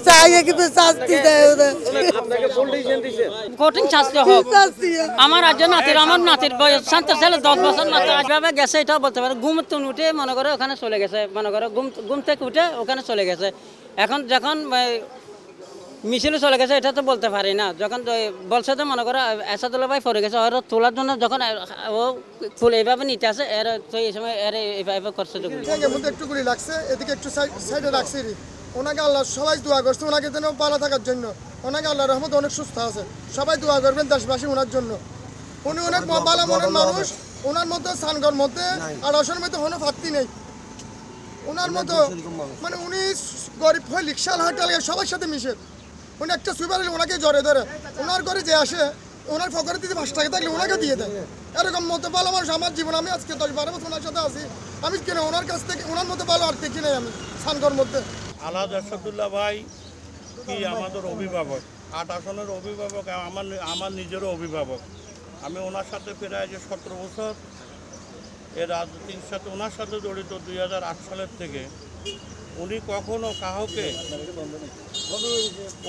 চাই কিন্তু শাস্তি দেয় ওদের কঠিন শাস্তি হোক আমার আজ নাতির আমার নাতির বয়স শান্ত ছেলে 10 বছর নাতি আসবে গেছে এটাও বলতে পারে ঘুম থেকে উঠে মনে করে ওখানে চলে গেছে মনে করে ঘুম থেকে উঠে ওখানে চলে গেছে এখন যখন মিছিলে চলে গেছে এটা তো বলতে পারি না যখন বলছে তো মনে করো এসাদুল্লাহ ভাই পড়ে গেছে ওরা তোলার জন্য যখন ও ফুল এইভাবে নিতে আসে এর তো এই সময় এর এইভাবে করছে একটু গুলি লাগছে এদিকে একটু সাইডে রাখছে ওনাকে আল্লাহ সবাই দোয়া করছে ওনাকে যেন ভালো থাকার জন্য ওনাকে আল্লাহ রহমত অনেক সুস্থ আছে সবাই দোয়া করবেন দেশবাসী ওনার জন্য উনি অনেক ভালো মনের মানুষ ওনার মধ্যে সানগর মধ্যে আর আসনের মধ্যে কোনো ফাত্তি নেই ওনার মতো মানে উনি গরিব হয়ে রিক্সা হাঁটা সবার সাথে মিশে উনি একটা সুইপার ওনাকে জড়ে ধরে ওনার ঘরে যে আসে ওনার ফকরে দিতে 5 টাকা থাকলে ওনাকে দিয়ে দেয় এরকম মতো ভালো মানুষ আমার জীবন আমি আজকে 10-12 বছর ওনার সাথে আছি আমি কেন ওনার কাছ থেকে ওনার মতো ভালো আর দেখি নাই আমি সানগর মধ্যে আলহাজ আসাদুল্লাহ ভাই কি আমাদের অভিভাবক 8 আসনের অভিভাবক আমার নিজেরও অভিভাবক আমি ওনার সাথে প্রায় যে 17 বছর এর রাজনীতির সাথে ওনার সাথে জড়িত 2008 সালের থেকে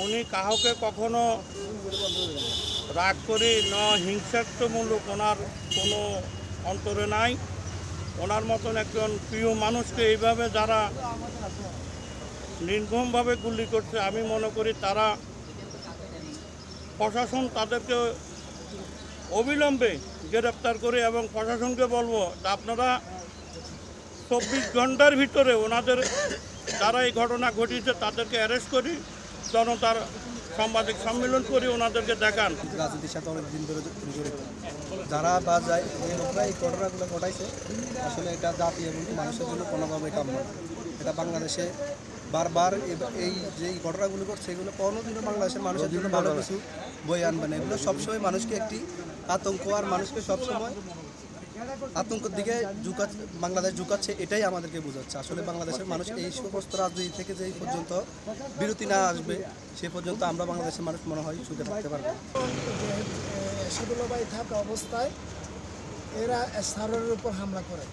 উনি কাহকে কখনো রাগ করে না হিংসাত্মমূলক ওনার কোনো অন্তরে নাই ওনার মতন একজন প্রিয় মানুষকে এইভাবে যারা নির্মমভাবে গুলি করছে আমি মনে করি তারা প্রশাসন তাদেরকে অবিলম্বে গ্রেপ্তার করে এবং প্রশাসনকে বলবো আপনারা 24 ঘন্টার ভিতরে ওনাদের যারা এই ঘটনা ঘটিয়েছে তাদেরকে অ্যারেস্ট করি জনতার সাংবাদিক সম্মেলন করে ওনাদেরকে দেখান রাজনীতির সাথে অনেক দিন ধরে জড়িত যারা বা যায় এই ঘটনাগুলো ঘটাইছে আসলে এটা জাতি এবং মানুষের জন্য কোনোভাবে কাম্য না এটা বাংলাদেশে বারবার এই যে ঘটনাগুলো ঘটছে এগুলো কোনোদিনও বাংলাদেশের মানুষের জন্য ভালো কিছু বই আনবে না এগুলো সবসময় মানুষকে একটি আতঙ্ক আর মানুষকে সবসময় আতঙ্কের দিকে বাংলাদেশ ঝুঁকাচ্ছে এটাই আমাদেরকে বোঝাচ্ছে আসলে বাংলাদেশের মানুষ এই সমস্ত রাজনীতি থেকে যে পর্যন্ত বিরতি না আসবে সে পর্যন্ত আমরা বাংলাদেশের মানুষ মনে হয় সুখে থাকতে পারবো এরশাদুল্লাহ ভাই থাকা অবস্থায় এরা সারের উপর হামলা করে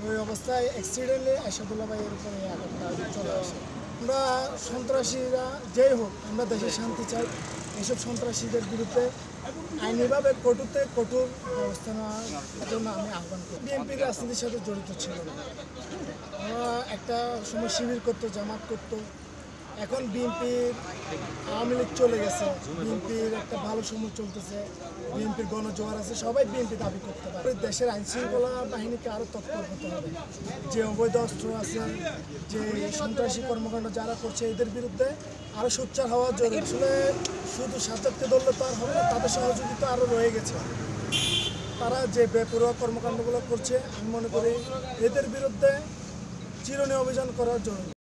ওই অবস্থায় অ্যাক্সিডেন্টে এরশাদুল্লাহ ভাইয়ের উপরে আঘাতটা চলে আসে আমরা সন্ত্রাসীরা যেই হোক আমরা দেশে শান্তি চাই এইসব সন্ত্রাসীদের বিরুদ্ধে আইনিভাবে কঠোর ব্যবস্থা নেওয়ার জন্য আমি আহ্বান করি বিএনপির রাজনীতির সাথে জড়িত ছিল ওরা একটা সময় শিবির করতো জামাত করতো এখন বিএনপির আওয়ামী লীগ চলে গেছে বিএনপির একটা ভালো সময় চলতেছে বিএনপির গণজোয়ার আছে সবাই বিএনপি দাবি করতে পারে দেশের আইনশৃঙ্খলা বাহিনীকে আরও তৎপর হতে হবে যে অবৈধ অস্ত্র আছে যে সন্ত্রাসী কর্মকাণ্ড যারা করছে এদের বিরুদ্ধে আরও সোচ্চার হওয়া জরুরি আসলে শুধু সাজাতে ধরলে তো আর হবে না তাদের সহযোগিতা আরও রয়ে গেছে তারা যে বেপরোয়া কর্মকাণ্ডগুলো করছে আমি মনে করি এদের বিরুদ্ধে চিরুনি অভিযান করা জরুরি